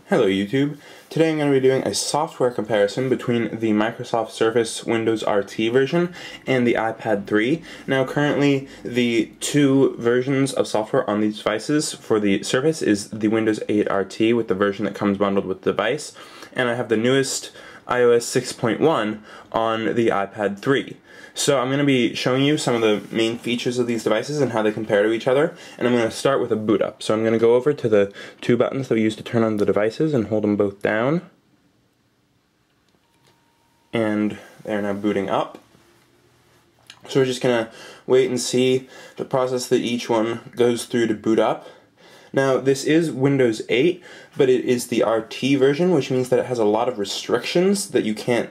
Hello YouTube. Today I'm going to be doing a software comparison between the Microsoft Surface Windows RT version and the iPad 3. Now currently the two versions of software on these devices for the Surface is the Windows 8 RT with the version that comes bundled with the device, and I have the newest iOS 6.1 on the iPad 3. So I'm going to be showing you some of the main features of these devices and how they compare to each other, and I'm going to start with a boot up. So I'm going to go over to the two buttons that we use to turn on the devices and hold them both down. And they're now booting up. So we're just going to wait and see the process that each one goes through to boot up. Now this is Windows 8, but it is the RT version, which means that it has a lot of restrictions that you can't,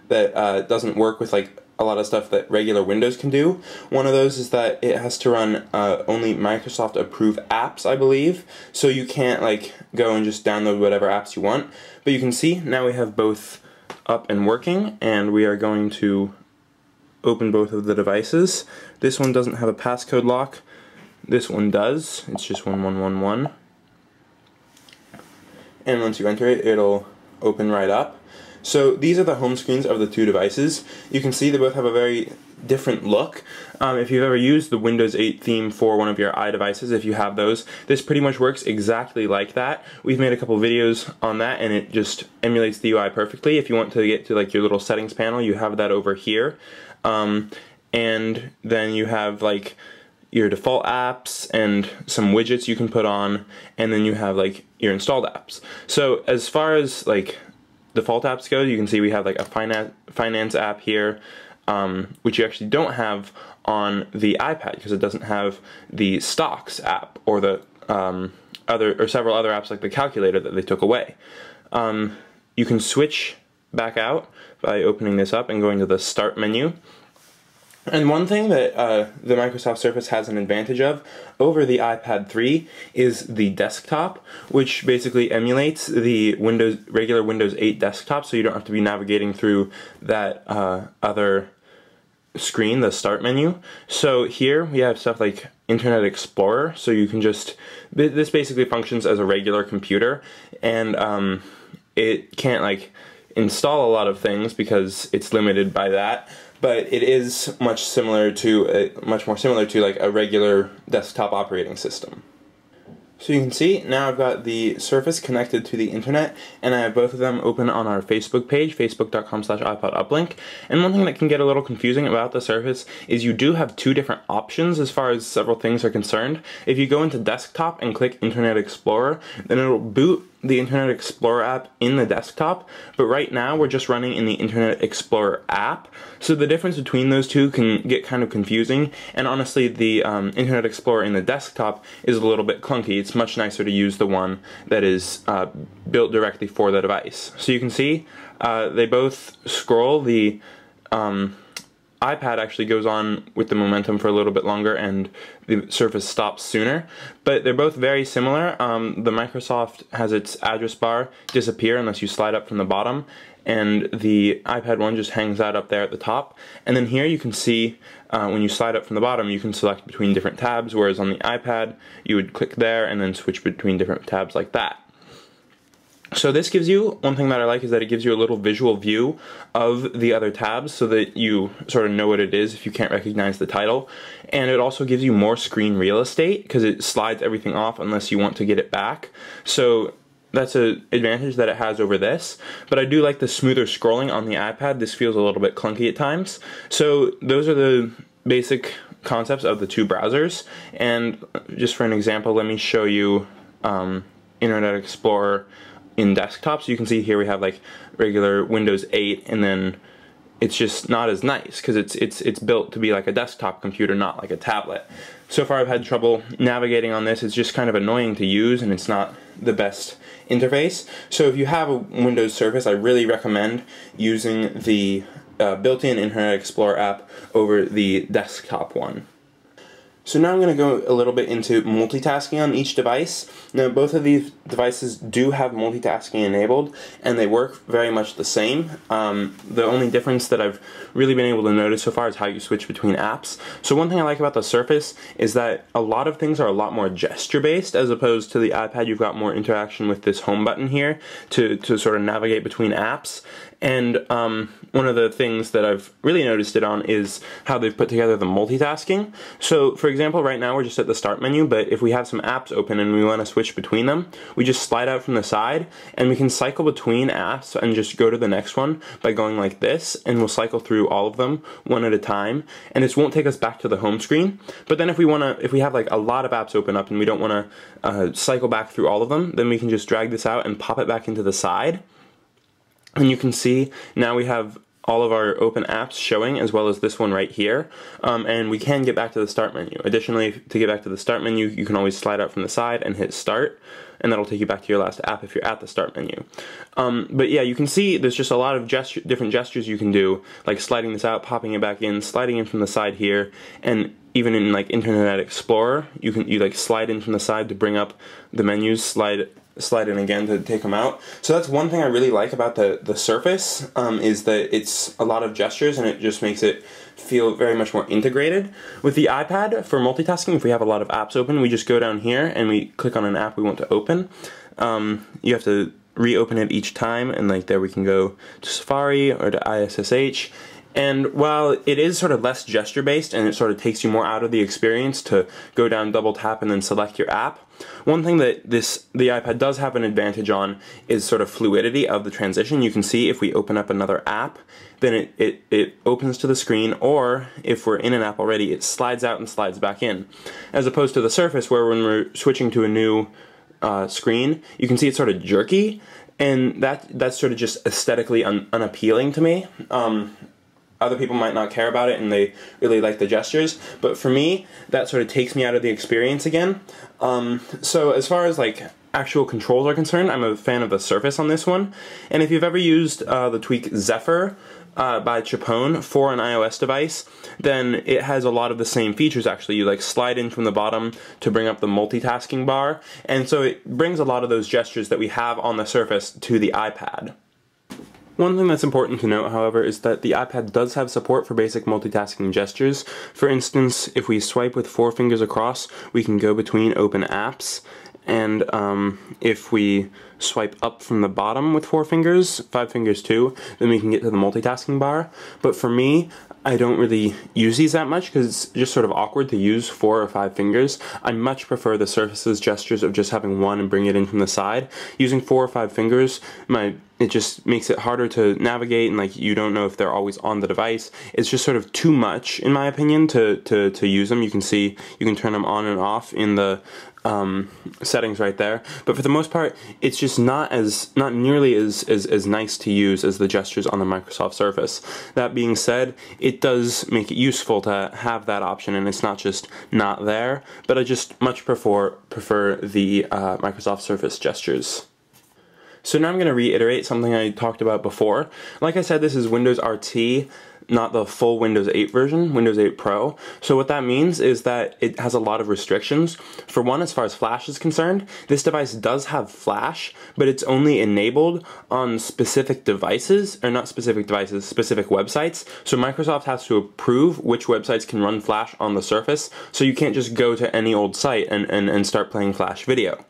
doesn't work with like a lot of stuff that regular Windows can do. One of those is that it has to run only Microsoft approved apps, I believe, so you can't like go and just download whatever apps you want. But you can see now we have both up and working, and we are going to open both of the devices. This one doesn't have a passcode lock. This one does. It's just 1111. And once you enter it, it'll open right up. So these are the home screens of the two devices. You can see they both have a very different look. If you've ever used the Windows 8 theme for one of your iDevices, if you have those, this pretty much works exactly like that. We've made a couple videos on that, and it just emulates the UI perfectly. If you want to get to like your little settings panel, you have that over here. And then you have like your default apps and some widgets you can put on, and then you have like your installed apps. So as far as like default apps go, you can see we have like a finance app here, which you actually don't have on the iPad because it doesn't have the stocks app or the several other apps like the calculator that they took away. You can switch back out by opening this up and going to the start menu. And one thing that the Microsoft Surface has an advantage of over the iPad 3 is the desktop, which basically emulates the regular Windows 8 desktop, so you don't have to be navigating through that other screen, the start menu. So here we have stuff like Internet Explorer, so you can just, this basically functions as a regular computer, and it can't like install a lot of things because it's limited by that. But it is much more similar to like a regular desktop operating system. So you can see now I've got the Surface connected to the internet, and I have both of them open on our Facebook page, facebook.com/iPoduplink. And one thing that can get a little confusing about the Surface is you do have two different options as far as several things are concerned. If you go into desktop and click Internet Explorer, then it'll boot the Internet Explorer app in the desktop, but right now we're just running in the Internet Explorer app, so the difference between those two can get kind of confusing, and honestly the Internet Explorer in the desktop is a little bit clunky. It's much nicer to use the one that is built directly for the device. So you can see they both scroll. The iPad actually goes on with the momentum for a little bit longer, and the Surface stops sooner, but they're both very similar. The Microsoft has its address bar disappear unless you slide up from the bottom, and the iPad one just hangs out up there at the top. And then here you can see when you slide up from the bottom, you can select between different tabs, whereas on the iPad you would click there and then switch between different tabs like that. So this gives you, one thing that I like is that it gives you a little visual view of the other tabs so that you sort of know what it is if you can't recognize the title. And it also gives you more screen real estate because it slides everything off unless you want to get it back. So that's an advantage that it has over this. But I do like the smoother scrolling on the iPad. This feels a little bit clunky at times. So those are the basic concepts of the two browsers. And just for an example, let me show you Internet Explorer in desktop. So you can see here we have like regular Windows 8, and then it's just not as nice because it's built to be like a desktop computer, not like a tablet. So far I've had trouble navigating on this. It's just kind of annoying to use, and it's not the best interface. So if you have a Windows Surface, I really recommend using the built-in Internet Explorer app over the desktop one. So now I'm going to go a little bit into multitasking on each device. Now both of these devices do have multitasking enabled, and they work very much the same. The only difference that I've really been able to notice so far is how you switch between apps. So one thing I like about the Surface is that a lot of things are a lot more gesture based, as opposed to the iPad. You've got more interaction with this home button here to sort of navigate between apps. And one of the things that I've really noticed it on is how they've put together the multitasking. So for example, right now we're just at the start menu, but if we have some apps open and we want to switch between them, we just slide out from the side and we can cycle between apps and just go to the next one by going like this, and we'll cycle through all of them one at a time, and this won't take us back to the home screen. But then if we have like a lot of apps open up and we don't want to cycle back through all of them, then we can just drag this out and pop it back into the side. And you can see now we have all of our open apps showing, as well as this one right here, and we can get back to the start menu. Additionally, to get back to the start menu, you can always slide out from the side and hit start, and that'll take you back to your last app if you're at the start menu. But yeah, you can see there's just a lot of different gestures you can do, like sliding this out, popping it back in, sliding in from the side here, and even in like Internet Explorer, you like slide in from the side to bring up the menus, slide in again to take them out. So that's one thing I really like about the Surface, is that it's a lot of gestures and it just makes it feel very much more integrated. With the iPad, for multitasking, if we have a lot of apps open, we just go down here and we click on an app we want to open. You have to reopen it each time, and like there we can go to Safari or to ISSH. And while it is sort of less gesture based and it sort of takes you more out of the experience to go down, double tap, and then select your app, one thing that the iPad does have an advantage on is sort of fluidity of the transition. You can see if we open up another app, then it opens to the screen, or if we're in an app already, it slides out and slides back in. As opposed to the Surface, where when we're switching to a new screen, you can see it's sort of jerky, and that's sort of just aesthetically unappealing to me. Other people might not care about it and they really like the gestures, but for me, that sort of takes me out of the experience again. So as far as like actual controls are concerned, I'm a fan of the Surface on this one. And if you've ever used the tweak Zephyr by Chapone for an iOS device, then it has a lot of the same features actually. You like slide in from the bottom to bring up the multitasking bar, and so it brings a lot of those gestures that we have on the Surface to the iPad. One thing that's important to note, however, is that the iPad does have support for basic multitasking gestures. For instance, if we swipe with 4 fingers across, we can go between open apps, and if we swipe up from the bottom with 4 fingers, 5 fingers too, then we can get to the multitasking bar. But for me, I don't really use these that much because it's just sort of awkward to use 4 or 5 fingers. I much prefer the Surface's gestures of just having one and bring it in from the side. Using 4 or 5 fingers, it just makes it harder to navigate, and like you don't know if they're always on the device. It's just sort of too much, in my opinion, to use them. You can see you can turn them on and off in the settings right there, but for the most part it's just not nearly as nice to use as the gestures on the Microsoft Surface. That being said, it does make it useful to have that option, and it's not just not there, but I just much prefer the Microsoft Surface gestures. So now I'm going to reiterate something I talked about before. Like I said, this is Windows RT, not the full Windows 8 version, Windows 8 Pro. So what that means is that it has a lot of restrictions. For one, as far as Flash is concerned, this device does have Flash, but it's only enabled on specific devices, or not specific devices, specific websites. So Microsoft has to approve which websites can run Flash on the Surface, so you can't just go to any old site and start playing Flash video.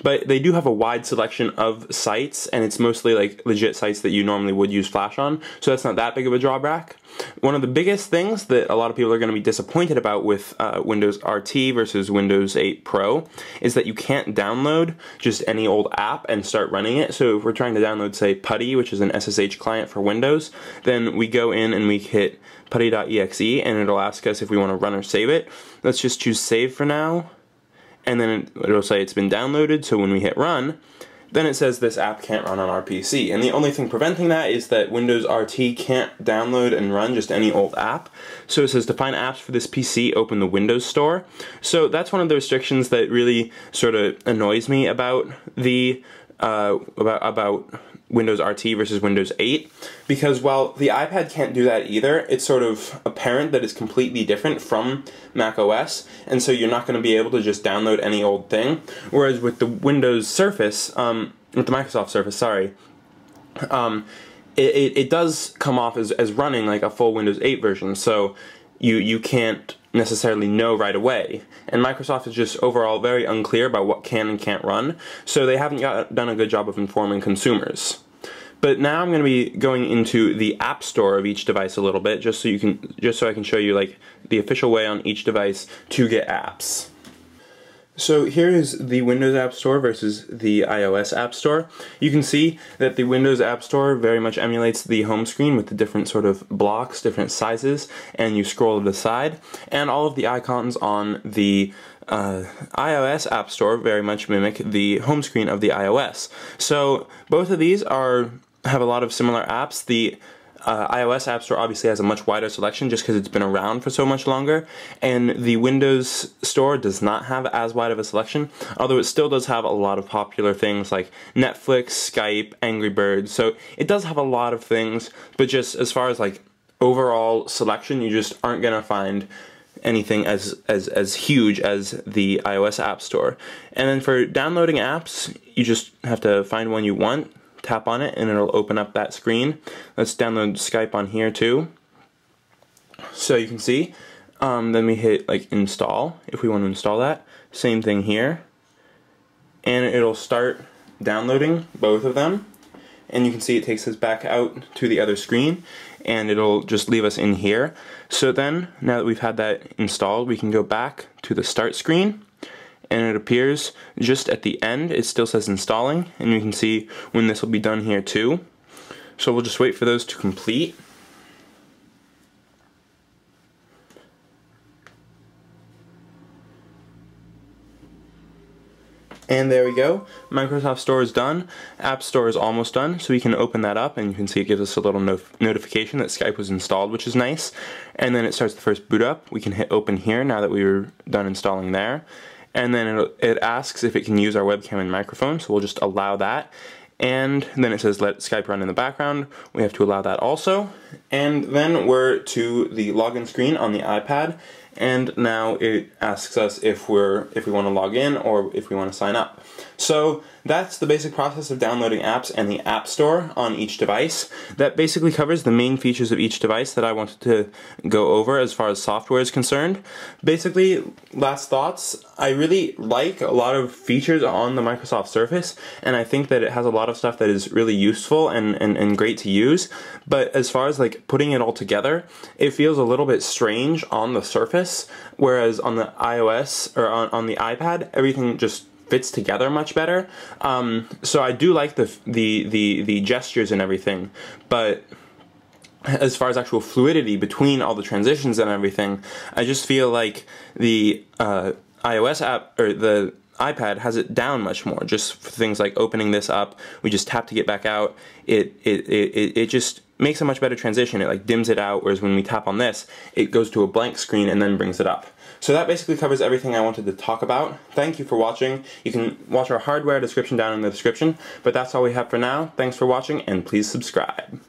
But they do have a wide selection of sites, and it's mostly like legit sites that you normally would use Flash on, so that's not that big of a drawback. One of the biggest things that a lot of people are going to be disappointed about with Windows RT versus Windows 8 Pro is that you can't download just any old app and start running it. So if we're trying to download, say, Putty, which is an SSH client for Windows, then we go in and we hit putty.exe, and it'll ask us if we want to run or save it. Let's just choose save for now, and then it'll say it's been downloaded, so when we hit run, then it says this app can't run on our PC. And the only thing preventing that is that Windows RT can't download and run just any old app. So it says to find apps for this PC, open the Windows Store. So that's one of the restrictions that really sort of annoys me about the about Windows RT versus Windows 8, because while the iPad can't do that either, it's sort of apparent that it's completely different from Mac OS, and so you're not going to be able to just download any old thing. Whereas with the Windows Surface, with the Microsoft Surface, sorry, it does come off as running like a full Windows 8 version, so you can't necessarily know right away. And Microsoft is just overall very unclear about what can and can't run, so they haven't done a good job of informing consumers. But now I'm going to be going into the App Store of each device a little bit, just so I can show you like the official way on each device to get apps. So here is the Windows App Store versus the iOS App Store. You can see that the Windows App Store very much emulates the home screen with the different sort of blocks, different sizes, and you scroll to the side. And all of the icons on the iOS App Store very much mimic the home screen of the iOS. So both of these have a lot of similar apps. The iOS App Store obviously has a much wider selection just because it's been around for so much longer, and the Windows Store does not have as wide of a selection, although it still does have a lot of popular things like Netflix, Skype, Angry Birds, so it does have a lot of things, but just as far as like overall selection, you just aren't going to find anything as huge as the iOS App Store. And then for downloading apps, you just have to find one you want, tap on it, and it'll open up that screen. Let's download Skype on here too. So you can see, then we hit like install if we want to install that. Same thing here. And it'll start downloading both of them. And you can see it takes us back out to the other screen, and it'll just leave us in here. So then, now that we've had that installed, we can go back to the start screen, and it appears just at the end. It still says installing, and you can see when this will be done here too. So we'll just wait for those to complete. And there we go. Microsoft Store is done. App Store is almost done, so we can open that up, and you can see it gives us a little notification that Skype was installed, which is nice. And then it starts the first boot up. We can hit open here now that we were done installing there. And then it asks if it can use our webcam and microphone, so we'll just allow that. And then it says let Skype run in the background. We have to allow that also. And then we're to the login screen on the iPad, and now it asks us if we want to log in or if we want to sign up. So that's the basic process of downloading apps and the App Store on each device. That basically covers the main features of each device that I wanted to go over as far as software is concerned. Basically, last thoughts, I really like a lot of features on the Microsoft Surface, and I think that it has a lot of stuff that is really useful and great to use. But as far as like putting it all together, it feels a little bit strange on the Surface, whereas on the iOS or on the iPad, everything just fits together much better. So I do like the gestures and everything, but as far as actual fluidity between all the transitions and everything, I just feel like the iOS app or the iPad has it down much more. Just for things like opening this up, we just tap to get back out. It just makes a much better transition. It like dims it out, whereas when we tap on this, it goes to a blank screen and then brings it up. So that basically covers everything I wanted to talk about. Thank you for watching. You can watch our hardware description down in the description, but that's all we have for now. Thanks for watching, and please subscribe.